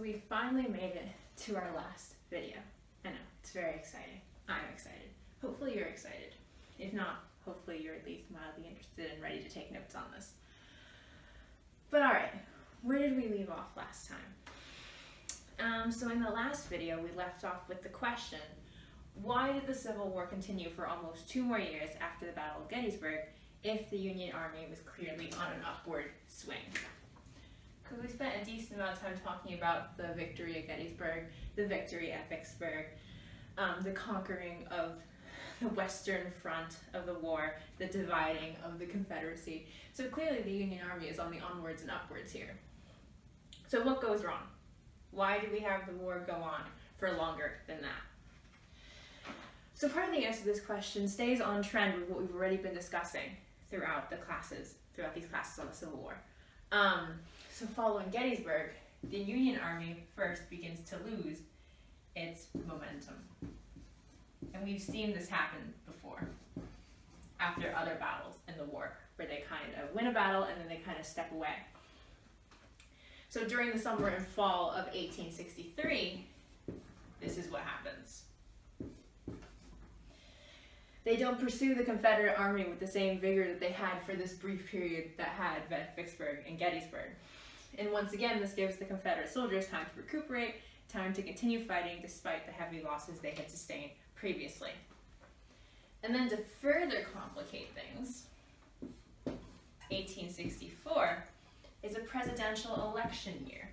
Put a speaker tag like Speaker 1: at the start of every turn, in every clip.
Speaker 1: we finally made it to our last video. I know, it's very exciting. I'm excited. Hopefully you're excited. If not, hopefully you're at least mildly interested and ready to take notes on this. But alright, where did we leave off last time? So in the last video, we left off with the question, why did the Civil War continue for almost 2 more years after the Battle of Gettysburg if the Union Army was clearly on an upward swing? Because we spent a decent amount of time talking about the victory at Gettysburg, the victory at Vicksburg, the conquering of the western front of the war, the dividing of the Confederacy. So clearly the Union Army is on the onwards and upwards here. So what goes wrong? Why do we have the war go on for longer than that? So part of the answer to this question stays on trend with what we've already been discussing throughout these classes on the Civil War. So following Gettysburg, the Union Army first begins to lose its momentum. And we've seen this happen before after other battles in the war, where they kind of win a battle and then they kind of step away. So during the summer and fall of 1863, this is what happens. They don't pursue the Confederate Army with the same vigor that they had for this brief period that had Vicksburg and Gettysburg. And once again, this gives the Confederate soldiers time to recuperate, time to continue fighting despite the heavy losses they had sustained previously. And then to further complicate things, 1864 is a presidential election year.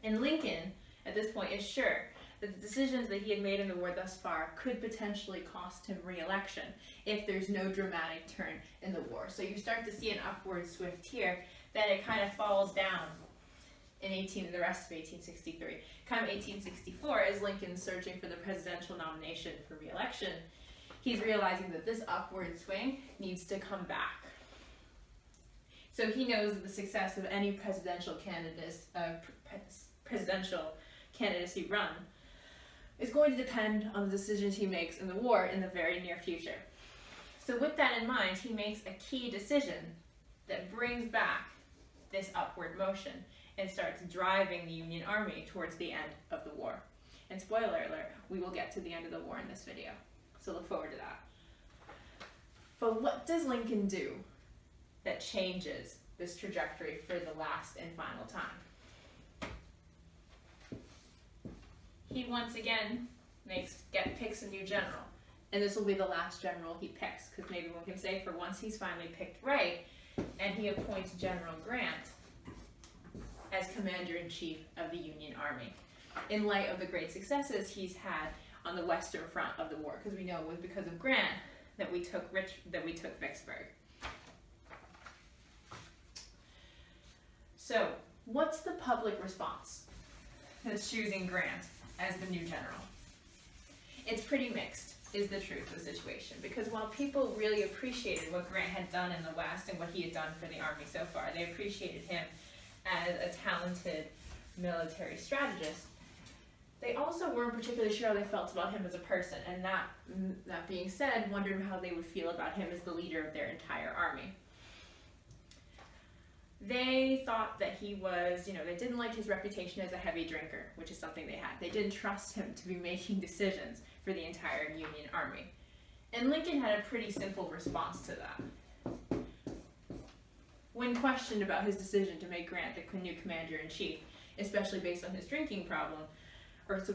Speaker 1: And Lincoln, at this point, is sure that the decisions that he had made in the war thus far could potentially cost him re-election if there's no dramatic turn in the war. So you start to see an upward swift here, then it kind of falls down in the rest of 1863. Come 1864, as Lincoln's searching for the presidential nomination for re-election, he's realizing that this upward swing needs to come back. So he knows that the success of any presidential candidacy run is going to depend on the decisions he makes in the war in the very near future. So with that in mind, he makes a key decision that brings back this upward motion and starts driving the Union Army towards the end of the war. And spoiler alert, we will get to the end of the war in this video. So look forward to that. But what does Lincoln do that changes this trajectory for the last and final time? He once again picks a new general. And this will be the last general he picks, because maybe one can say for once he's finally picked right, and he appoints General Grant as Commander-in-Chief of the Union Army, in light of the great successes he's had on the western front of the war, because we know it was because of Grant that we took Vicksburg. So, what's the public response that's choosing Grant as the new general? It's pretty mixed, is the truth of the situation, because while people really appreciated what Grant had done in the West and what he had done for the Army so far, they appreciated him as a talented military strategist, they also weren't particularly sure how they felt about him as a person, and that being said, wondered how they would feel about him as the leader of their entire army. They thought that he was, they didn't like his reputation as a heavy drinker, which is something they had. They didn't trust him to be making decisions for the entire Union Army. And Lincoln had a pretty simple response to that. When questioned about his decision to make Grant the new commander-in-chief, especially based on his drinking problem,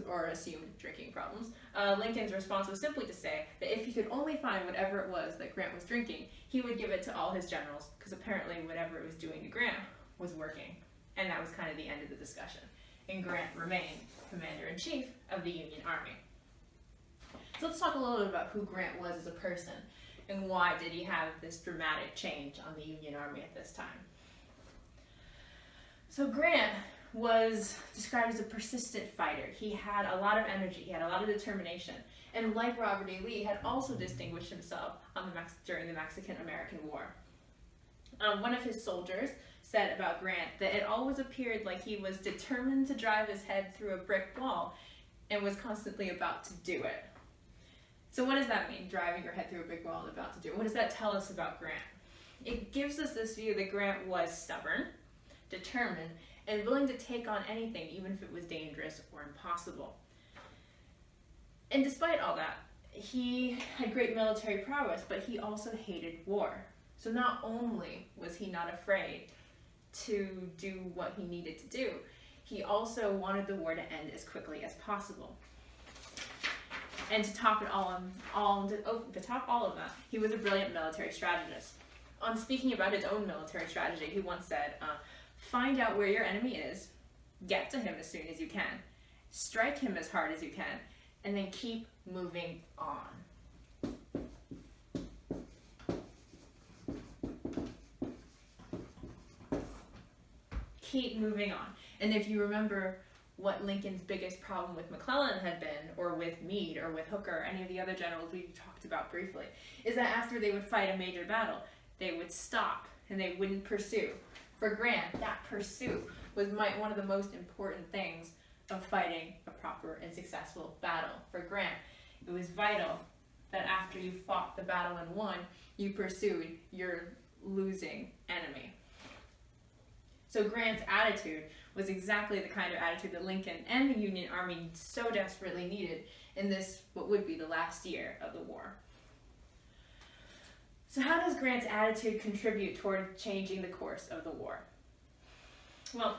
Speaker 1: or assumed drinking problems, Lincoln's response was simply to say that if he could only find whatever it was that Grant was drinking, he would give it to all his generals, because apparently whatever it was doing to Grant was working. And that was kind of the end of the discussion. And Grant remained Commander-in-Chief of the Union Army. So let's talk a little bit about who Grant was as a person, and why did he have this dramatic change on the Union Army at this time. So Grant was described as a persistent fighter. He had a lot of energy, he had a lot of determination, and like Robert E. Lee, had also distinguished himself during the Mexican-American War. One of his soldiers said about Grant that it always appeared like he was determined to drive his head through a brick wall and was constantly about to do it. So what does that mean, driving your head through a brick wall and about to do it? What does that tell us about Grant? It gives us this view that Grant was stubborn, determined, and willing to take on anything, even if it was dangerous or impossible. And despite all that, he had great military prowess, but he also hated war. So not only was he not afraid to do what he needed to do, he also wanted the war to end as quickly as possible. And to top all of that, he was a brilliant military strategist. On speaking about his own military strategy, he once said, find out where your enemy is, get to him as soon as you can, strike him as hard as you can, and then keep moving on. Keep moving on. And if you remember what Lincoln's biggest problem with McClellan had been, or with Meade, or with Hooker, or any of the other generals we talked about briefly, is that after they would fight a major battle, they would stop and they wouldn't pursue. For Grant, that pursuit was one of the most important things of fighting a proper and successful battle. For Grant, it was vital that after you fought the battle and won, you pursued your losing enemy. So Grant's attitude was exactly the kind of attitude that Lincoln and the Union Army so desperately needed in this, what would be the last year of the war. So how does Grant's attitude contribute toward changing the course of the war? Well,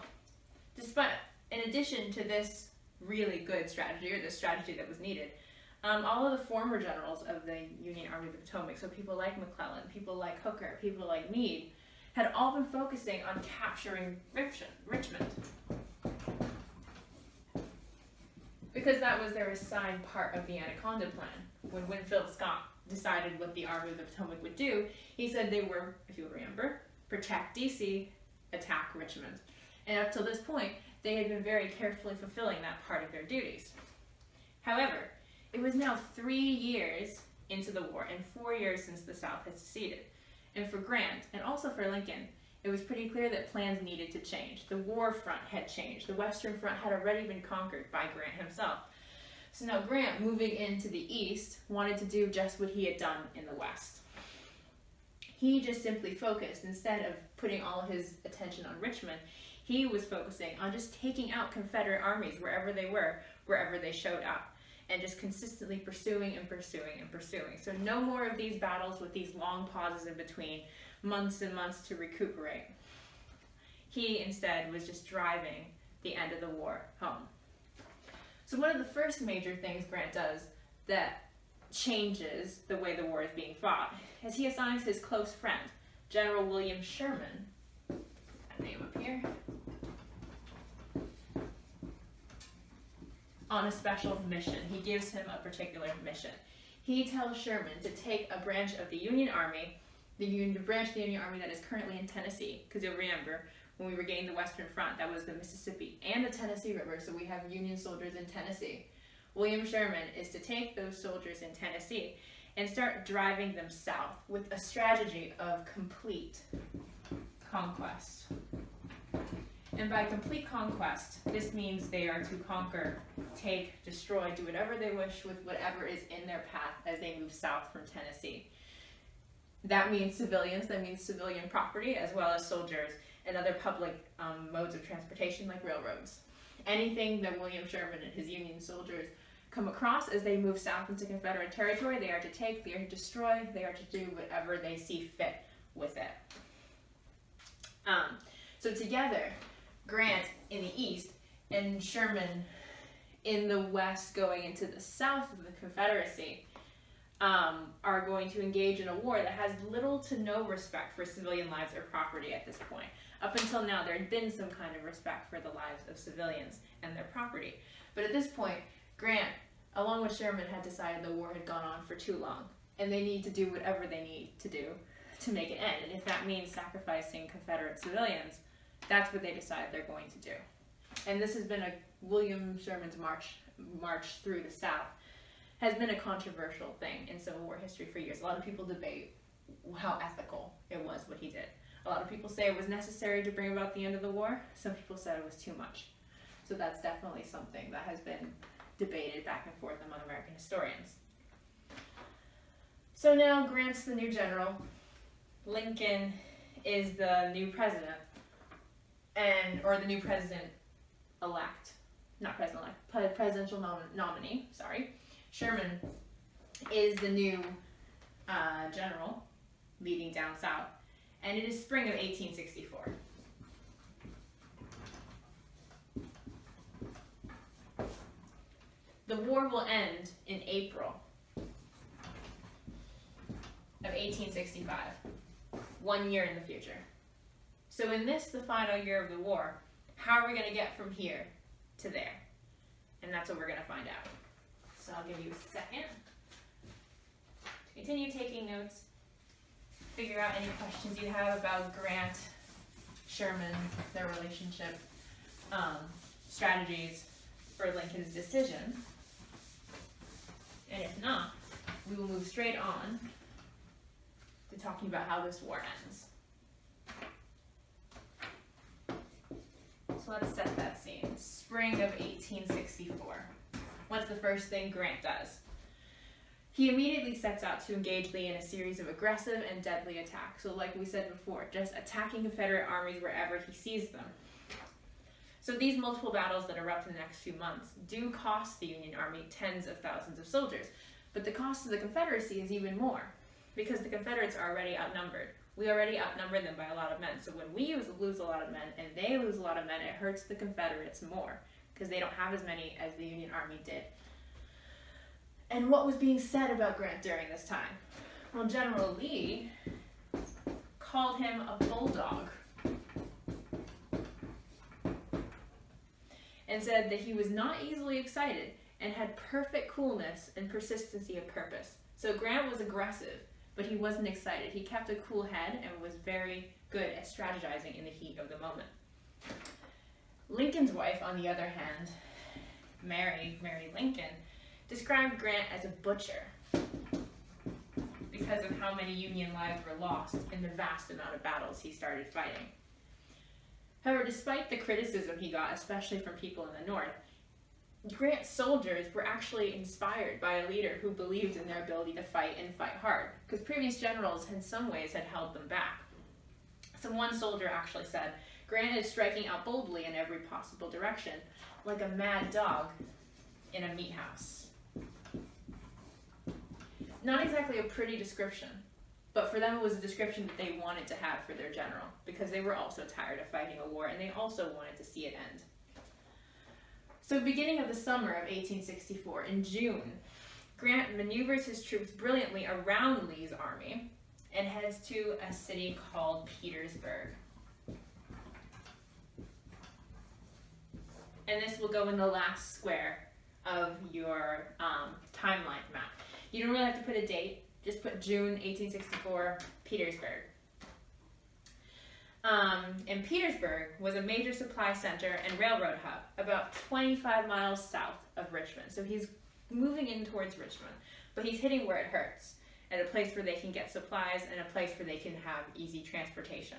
Speaker 1: in addition to this really good strategy, or the strategy that was needed, all of the former generals of the Union Army of the Potomac, so people like McClellan, people like Hooker, people like Meade, had all been focusing on capturing Richmond. Because that was their assigned part of the Anaconda Plan. When Winfield Scott decided what the Army of the Potomac would do, he said they were, if you remember, protect DC, attack Richmond. And up till this point, they had been very carefully fulfilling that part of their duties. However, it was now 3 years into the war and 4 years since the South had seceded. And for Grant, and also for Lincoln, it was pretty clear that plans needed to change. The war front had changed. The Western front had already been conquered by Grant himself. So now Grant, moving into the East, wanted to do just what he had done in the West. He just simply focused, instead of putting all his attention on Richmond, he was focusing on just taking out Confederate armies wherever they were, wherever they showed up, and just consistently pursuing and pursuing and pursuing. So no more of these battles with these long pauses in between, months and months to recuperate. He instead was just driving the end of the war home. So one of the first major things Grant does that changes the way the war is being fought is he assigns his close friend, General William Sherman, that name up here, on a special mission. He gives him a particular mission. He tells Sherman to take a branch of the Union Army, the branch of the Union Army that is currently in Tennessee, because you'll remember when we regained the Western Front, that was the Mississippi and the Tennessee River, so we have Union soldiers in Tennessee. William Sherman is to take those soldiers in Tennessee and start driving them south with a strategy of complete conquest. And by complete conquest, this means they are to conquer, take, destroy, do whatever they wish with whatever is in their path as they move south from Tennessee. That means civilians, that means civilian property, as well as soldiers and other public modes of transportation like railroads. Anything that William Sherman and his Union soldiers come across as they move south into Confederate territory, they are to take, they are to destroy, they are to do whatever they see fit with it. So together, Grant in the east and Sherman in the west going into the south of the Confederacy are going to engage in a war that has little to no respect for civilian lives or property at this point. Up until now, there had been some kind of respect for the lives of civilians and their property. But at this point, Grant, along with Sherman, had decided the war had gone on for too long, and they need to do whatever they need to do to make it end. And if that means sacrificing Confederate civilians, that's what they decide they're going to do. And this has been William Sherman's march through the South has been a controversial thing in Civil War history for years. A lot of people debate how ethical it was what he did. A lot of people say it was necessary to bring about the end of the war. Some people said it was too much. So that's definitely something that has been debated back and forth among American historians. So now Grant's the new general. Lincoln is the new president, or the new president-elect, not president-elect, presidential nominee, sorry. Sherman is the new general leading down south, and it is spring of 1864. The war will end in April of 1865, 1 year in the future. So in this, the final year of the war, how are we going to get from here to there? And that's what we're going to find out. So I'll give you a second to continue taking notes, figure out any questions you have about Grant, Sherman, their relationship, strategies for Lincoln's decision. And if not, we will move straight on to talking about how this war ends. So let's set that scene. Spring of 1864. What's the first thing Grant does? He immediately sets out to engage Lee in a series of aggressive and deadly attacks. So like we said before, just attacking Confederate armies wherever he sees them. So these multiple battles that erupt in the next few months do cost the Union Army tens of thousands of soldiers. But the cost of the Confederacy is even more, because the Confederates are already outnumbered. We already outnumber them by a lot of men. So when we lose a lot of men and they lose a lot of men, it hurts the Confederates more, because they don't have as many as the Union Army did. And what was being said about Grant during this time? Well, General Lee called him a bulldog, and said that he was not easily excited and had perfect coolness and persistency of purpose. So Grant was aggressive, but he wasn't excited. He kept a cool head and was very good at strategizing in the heat of the moment. Lincoln's wife, on the other hand, Mary Lincoln, described Grant as a butcher because of how many Union lives were lost in the vast amount of battles he started fighting. However, despite the criticism he got, especially from people in the North, Grant's soldiers were actually inspired by a leader who believed in their ability to fight and fight hard, because previous generals in some ways had held them back. So one soldier actually said, Grant is striking out boldly in every possible direction, like a mad dog in a meat house. Not exactly a pretty description, but for them it was a description that they wanted to have for their general, because they were also tired of fighting a war and they also wanted to see it end. So beginning of the summer of 1864, in June, Grant maneuvers his troops brilliantly around Lee's army and heads to a city called Petersburg. And this will go in the last square of your timeline map. You don't really have to put a date, just put June 1864, Petersburg. And Petersburg was a major supply center and railroad hub about 25 miles south of Richmond. So he's moving in towards Richmond, but he's hitting where it hurts, at a place where they can get supplies and a place where they can have easy transportation.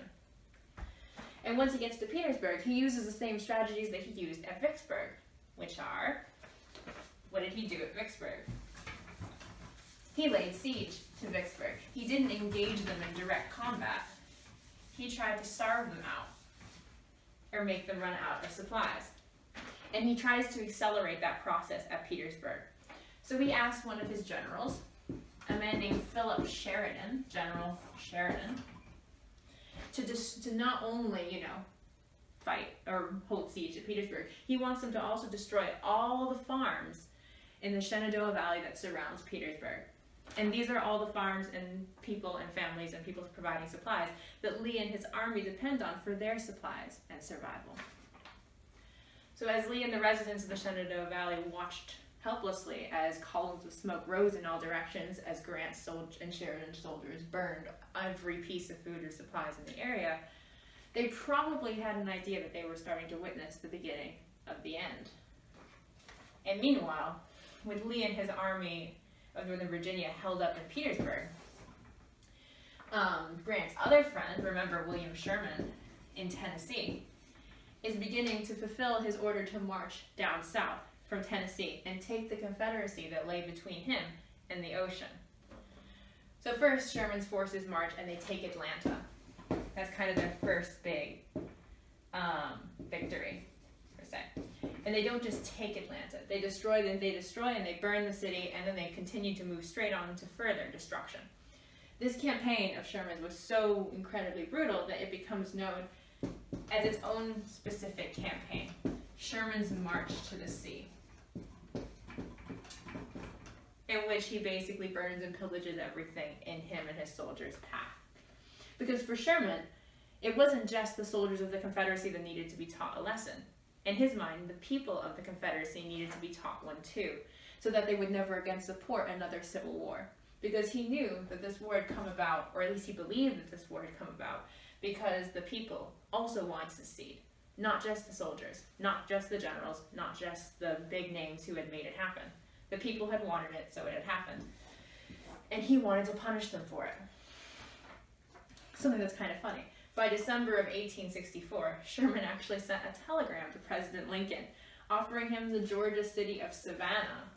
Speaker 1: And once he gets to Petersburg, he uses the same strategies that he used at Vicksburg, which are, what did he do at Vicksburg? He laid siege to Vicksburg. He didn't engage them in direct combat. He tried to starve them out or make them run out of supplies. And he tries to accelerate that process at Petersburg. So he asked one of his generals, a man named Philip Sheridan, General Sheridan, to not only, fight or hold siege at Petersburg, he wants them to also destroy all the farms in the Shenandoah Valley that surrounds Petersburg. And these are all the farms and people and families and people providing supplies that Lee and his army depend on for their supplies and survival. So as Lee and the residents of the Shenandoah Valley watched helplessly as columns of smoke rose in all directions as Grant and Sheridan's soldiers burned every piece of food or supplies in the area, they probably had an idea that they were starting to witness the beginning of the end. And meanwhile, with Lee and his army of Northern Virginia held up in Petersburg, Grant's other friend, remember William Sherman in Tennessee, is beginning to fulfill his order to march down south from Tennessee and take the Confederacy that lay between him and the ocean. So first, Sherman's forces march and they take Atlanta. That's kind of their first big victory, per se. And they don't just take Atlanta. They destroy and they burn the city, and then they continue to move straight on to further destruction. This campaign of Sherman's was so incredibly brutal that it becomes known as its own specific campaign, Sherman's March to the Sea, in which he basically burns and pillages everything in him and his soldiers' path. Because for Sherman, it wasn't just the soldiers of the Confederacy that needed to be taught a lesson. In his mind, the people of the Confederacy needed to be taught one too, so that they would never again support another civil war. Because he knew that this war had come about, or at least he believed that this war had come about, because the people also wanted to secede. Not just the soldiers, not just the generals, not just the big names who had made it happen. The people had wanted it, so it had happened. And he wanted to punish them for it. Something that's kind of funny. By December of 1864, Sherman actually sent a telegram to President Lincoln offering him the Georgia city of Savannah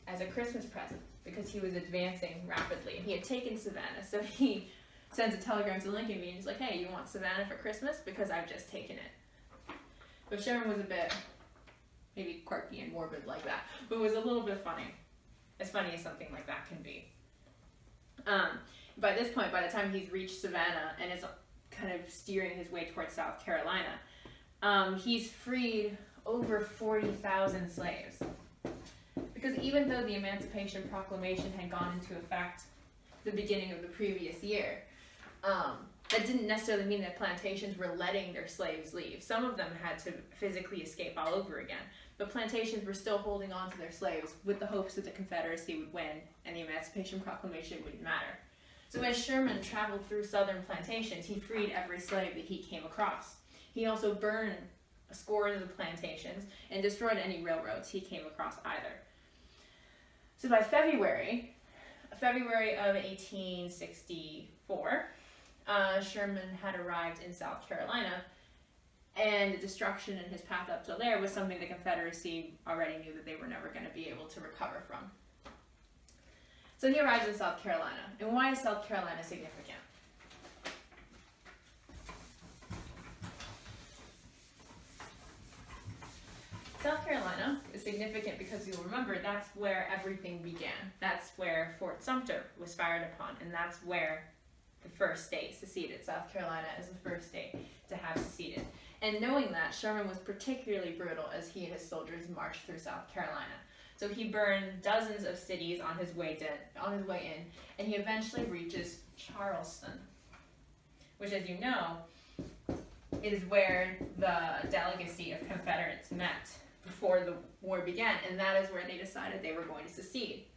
Speaker 1: as a Christmas present because he was advancing rapidly. And he had taken Savannah, so he sends a telegram to Lincoln being just like, hey, you want Savannah for Christmas? Because I've just taken it. But Sherman was a bit maybe quirky and morbid like that, but it was a little bit funny. As funny as something like that can be. By this point, by the time he's reached Savannah and is kind of steering his way towards South Carolina, he's freed over 40,000 slaves. Because even though the Emancipation Proclamation had gone into effect the beginning of the previous year, that didn't necessarily mean that plantations were letting their slaves leave. Some of them had to physically escape all over again, but plantations were still holding on to their slaves with the hopes that the Confederacy would win and the Emancipation Proclamation wouldn't matter. So as Sherman traveled through southern plantations, he freed every slave that he came across. He also burned scores of plantations and destroyed any railroads he came across either. So by February of 1864, Sherman had arrived in South Carolina, and the destruction in his path up to there was something the Confederacy already knew that they were never going to be able to recover from. So he arrives in South Carolina. And why is South Carolina significant? South Carolina is significant because you'll remember that's where everything began. That's where Fort Sumter was fired upon, and that's where the first state seceded. South Carolina is the first state to have seceded. And knowing that, Sherman was particularly brutal as he and his soldiers marched through South Carolina. So he burned dozens of cities on his way in, and he eventually reaches Charleston, which, as you know, is where the delegacy of Confederates met before the war began, and that is where they decided they were going to secede.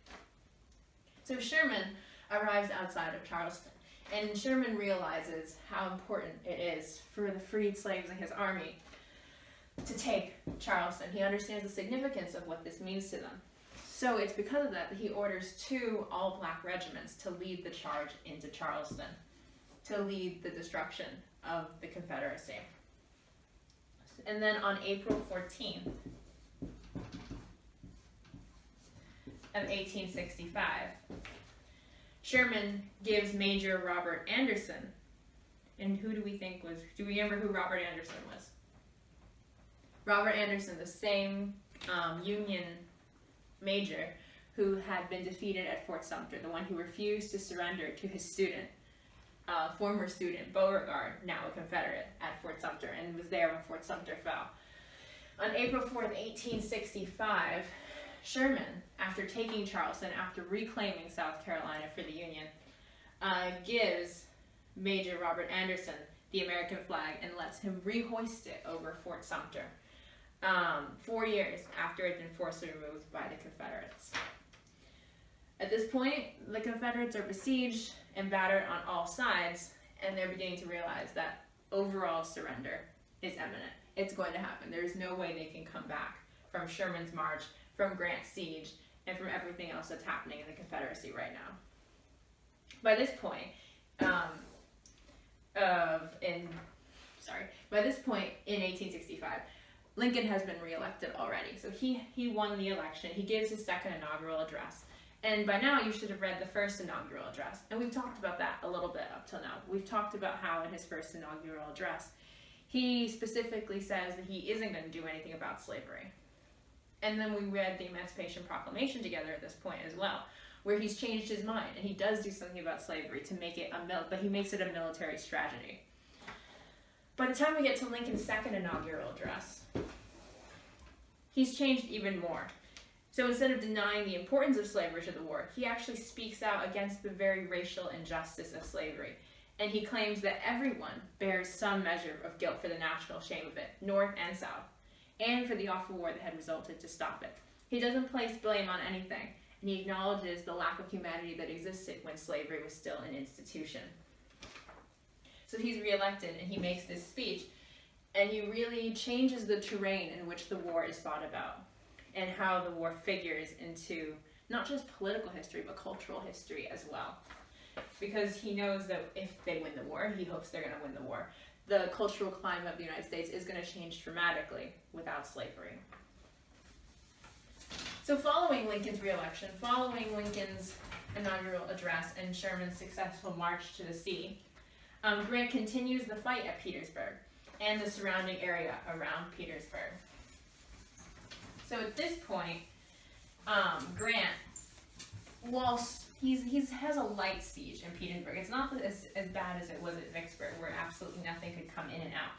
Speaker 1: So Sherman arrives outside of Charleston, and Sherman realizes how important it is for the freed slaves in his army to take Charleston. He understands the significance of what this means to them. So it's because of that that he orders 2 all-black regiments to lead the charge into Charleston, to lead the destruction of the Confederacy. And then on April 14th of 1865, Sherman gives Major Robert Anderson, and who do we remember who Robert Anderson was? Robert Anderson, the same Union major who had been defeated at Fort Sumter, the one who refused to surrender to his student, former student Beauregard, now a Confederate, at Fort Sumter, and was there when Fort Sumter fell. On April 4th, 1865, Sherman, after taking Charleston, after reclaiming South Carolina for the Union, gives Major Robert Anderson the American flag and lets him rehoist it over Fort Sumter, 4 years after it had been forcibly removed by the Confederates. At this point, the Confederates are besieged and battered on all sides, and they're beginning to realize that overall surrender is imminent. It's going to happen. There's no way they can come back from Sherman's march, from Grant's siege, and from everything else that's happening in the Confederacy right now. By this point, in 1865, Lincoln has been reelected already. So he won the election. He gives his second inaugural address. And by now you should have read the first inaugural address. And we've talked about that a little bit up till now. We've talked about how in his first inaugural address, he specifically says that he isn't going to do anything about slavery. And then we read the Emancipation Proclamation together at this point as well, where he's changed his mind and he does do something about slavery to make it but he makes it a military strategy. By the time we get to Lincoln's second inaugural address, he's changed even more. So instead of denying the importance of slavery to the war, he actually speaks out against the very racial injustice of slavery. And he claims that everyone bears some measure of guilt for the national shame of it, North and South, and for the awful war that had resulted to stop it. He doesn't place blame on anything, and he acknowledges the lack of humanity that existed when slavery was still an institution. So he's reelected, and he makes this speech, and he really changes the terrain in which the war is thought about, and how the war figures into not just political history, but cultural history as well. Because he knows that if they win the war, he hopes they're going to win the war, the cultural climate of the United States is going to change dramatically without slavery. So following Lincoln's re-election, following Lincoln's inaugural address and Sherman's successful march to the sea, Grant continues the fight at Petersburg and the surrounding area around Petersburg. So at this point, Grant, whilst he has a light siege in Petersburg, it's not as bad as it was at Vicksburg, where absolutely nothing could come in and out.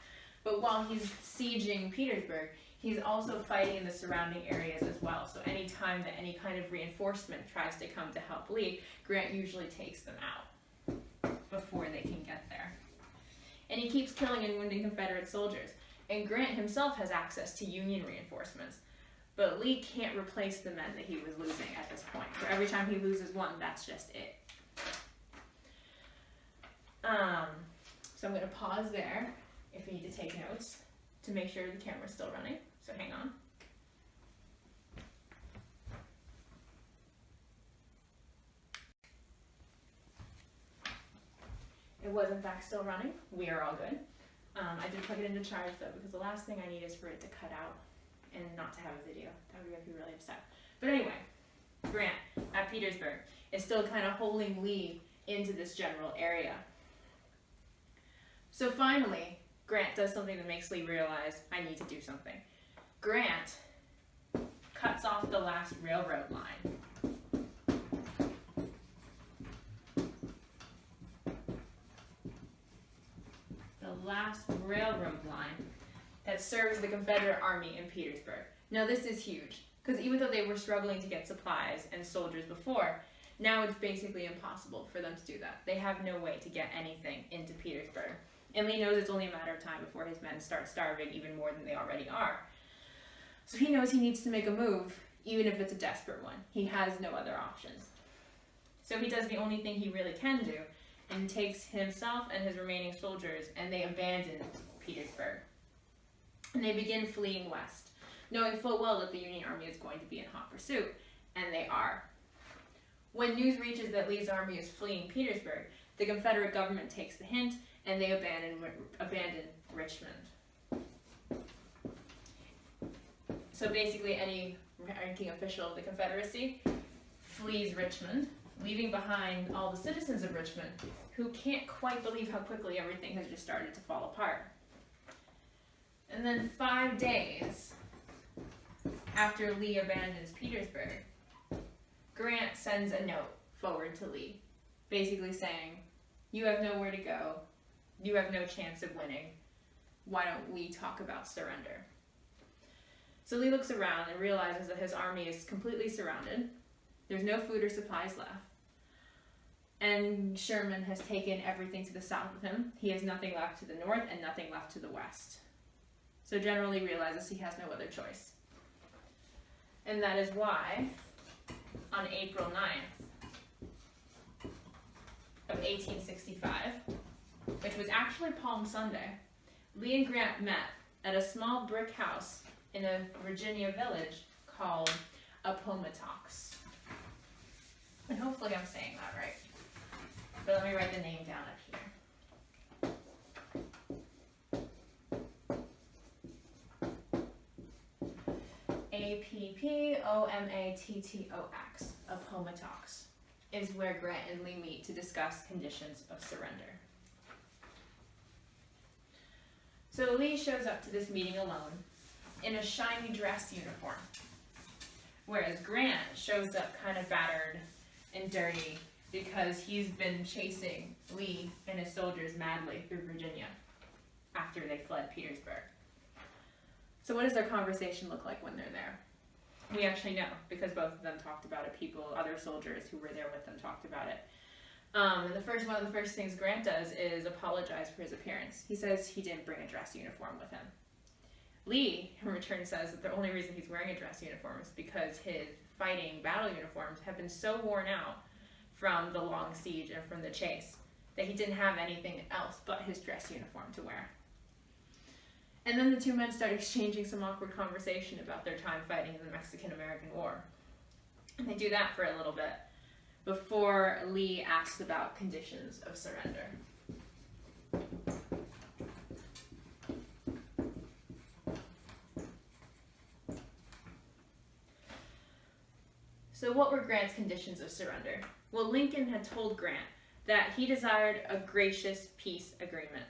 Speaker 1: But while he's sieging Petersburg, he's also fighting in the surrounding areas as well. So any time that any kind of reinforcement tries to come to help Lee, Grant usually takes them out before they can get there. And he keeps killing and wounding Confederate soldiers. And Grant himself has access to Union reinforcements. But Lee can't replace the men that he was losing at this point. So every time he loses one, that's just it. So I'm going to pause there if you need to take notes to make sure the camera's still running. So hang on. It was in fact still running. We are all good. I did plug it into charge though, because the last thing I need is for it to cut out and not to have a video. That would make me really upset. But anyway, Grant at Petersburg is still kind of holding Lee into this general area. So finally, Grant does something that makes Lee realize, I need to do something. Grant cuts off the last railroad line. The last railroad line that serves the Confederate Army in Petersburg. Now this is huge, because even though they were struggling to get supplies and soldiers before, now it's basically impossible for them to do that. They have no way to get anything into Petersburg. And Lee knows it's only a matter of time before his men start starving even more than they already are. So he knows he needs to make a move, even if it's a desperate one. He has no other options. So he does the only thing he really can do, and takes himself and his remaining soldiers, and they abandon Petersburg. And they begin fleeing west, knowing full well that the Union Army is going to be in hot pursuit, and they are. When news reaches that Lee's army is fleeing Petersburg, the Confederate government takes the hint, and they abandon Richmond. So basically any ranking official of the Confederacy flees Richmond, leaving behind all the citizens of Richmond who can't quite believe how quickly everything has just started to fall apart. And then 5 days after Lee abandons Petersburg, Grant sends a note forward to Lee, basically saying, you have nowhere to go, you have no chance of winning, why don't we talk about surrender? So Lee looks around and realizes that his army is completely surrounded, there's no food or supplies left, and Sherman has taken everything to the south of him. He has nothing left to the north and nothing left to the west. So General Lee realizes he has no other choice. And that is why, on April 9th of 1865, which was actually Palm Sunday, Lee and Grant met at a small brick house in a Virginia village called Appomattox. And hopefully I'm saying that right. But let me write the name down up here. Appomattox. Appomattox is where Grant and Lee meet to discuss conditions of surrender. So Lee shows up to this meeting alone in a shiny dress uniform, whereas Grant shows up kind of battered and dirty because he's been chasing Lee and his soldiers madly through Virginia after they fled Petersburg. So what does their conversation look like when they're there? We actually know, because both of them talked about it. Other soldiers who were there with them talked about it. One of the first things Grant does is apologize for his appearance. He says he didn't bring a dress uniform with him. Lee, in return, says that the only reason he's wearing a dress uniform is because his fighting battle uniforms have been so worn out from the long siege and from the chase that he didn't have anything else but his dress uniform to wear. And then the two men start exchanging some awkward conversation about their time fighting in the Mexican-American War. And they do that for a little bit before Lee asks about conditions of surrender. So what were Grant's conditions of surrender? Well, Lincoln had told Grant that he desired a gracious peace agreement.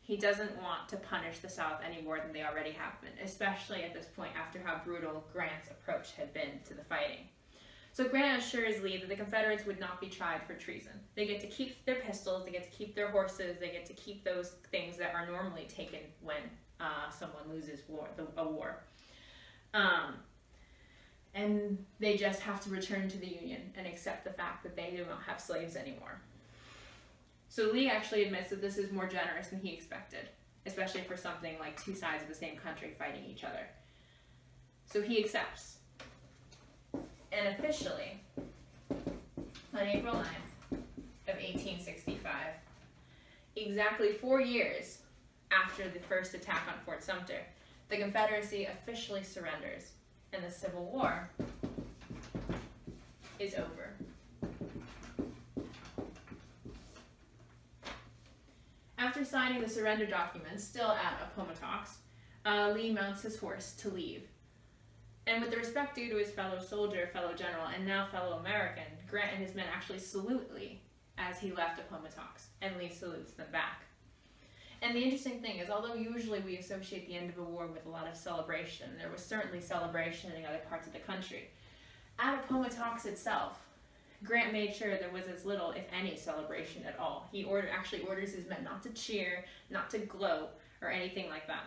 Speaker 1: He doesn't want to punish the South any more than they already have been, especially at this point after how brutal Grant's approach had been to the fighting. So Grant assures Lee that the Confederates would not be tried for treason. They get to keep their pistols, they get to keep their horses, they get to keep those things that are normally taken when someone loses a war. And they just have to return to the Union and accept the fact that they do not have slaves anymore. So Lee actually admits that this is more generous than he expected, especially for something like two sides of the same country fighting each other. So he accepts. And officially, on April 9th of 1865, exactly 4 years after the first attack on Fort Sumter, the Confederacy officially surrenders, and the Civil War is over. After signing the surrender documents, still at Appomattox, Lee mounts his horse to leave. And with the respect due to his fellow soldier, fellow general, and now fellow American, Grant and his men actually salute Lee as he left Appomattox, and Lee salutes them back. And the interesting thing is, although usually we associate the end of a war with a lot of celebration, there was certainly celebration in other parts of the country. At Appomattox itself, Grant made sure there was as little, if any, celebration at all. He actually orders his men not to cheer, not to gloat, or anything like that.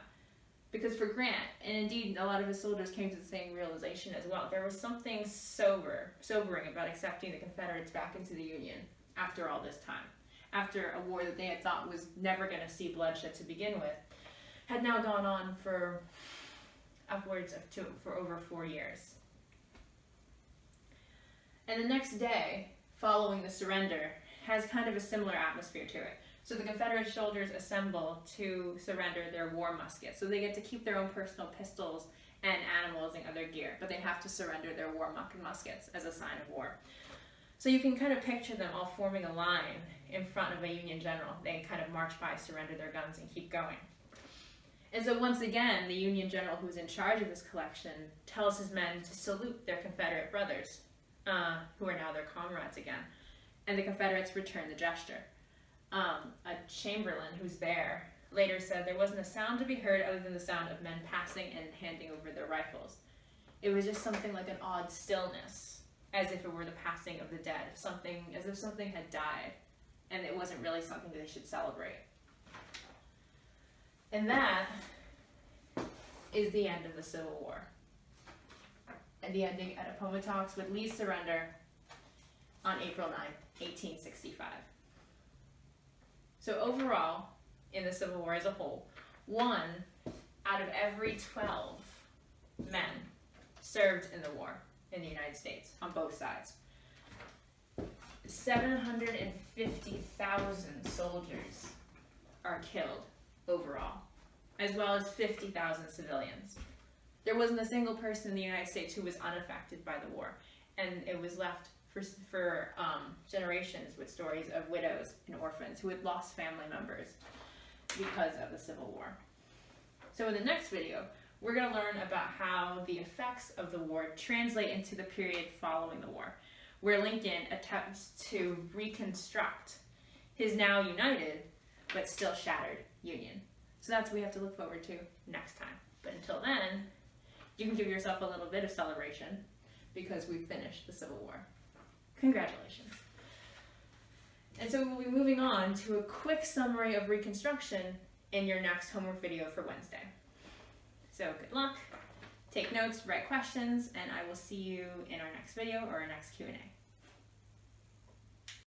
Speaker 1: Because for Grant, and indeed a lot of his soldiers came to the same realization as well, there was something sobering about accepting the Confederates back into the Union after all this time. After a war that they had thought was never going to see bloodshed to begin with, had now gone on for over 4 years. And the next day, following the surrender, has kind of a similar atmosphere to it. So the Confederate soldiers assemble to surrender their war muskets. So they get to keep their own personal pistols and animals and other gear, but they have to surrender their war muskets as a sign of war. So you can kind of picture them all forming a line in front of a Union general. They kind of march by, surrender their guns, and keep going. And so once again, the Union general who's in charge of this collection tells his men to salute their Confederate brothers, who are now their comrades again. And the Confederates return the gesture. A chamberlain who's there later said there wasn't a sound to be heard other than the sound of men passing and handing over their rifles. It was just something like an odd stillness, as if it were the passing of the dead, as if something had died, and it wasn't really something that they should celebrate. And that is the end of the Civil War. And the ending at Appomattox with Lee's surrender on April 9th, 1865. So overall, in the Civil War as a whole, 1 out of every 12 men served in the war in the United States, on both sides. 750,000 soldiers are killed overall, as well as 50,000 civilians. There wasn't a single person in the United States who was unaffected by the war, and it was left for generations with stories of widows and orphans who had lost family members because of the Civil War. So in the next video, we're going to learn about how the effects of the war translate into the period following the war. where Lincoln attempts to reconstruct his now united but still shattered Union. So that's what we have to look forward to next time. But until then, you can give yourself a little bit of celebration because we've finished the Civil War. Congratulations. And so we'll be moving on to a quick summary of Reconstruction in your next homework video for Wednesday. So good luck, take notes, write questions, and I will see you in our next video or our next Q&A.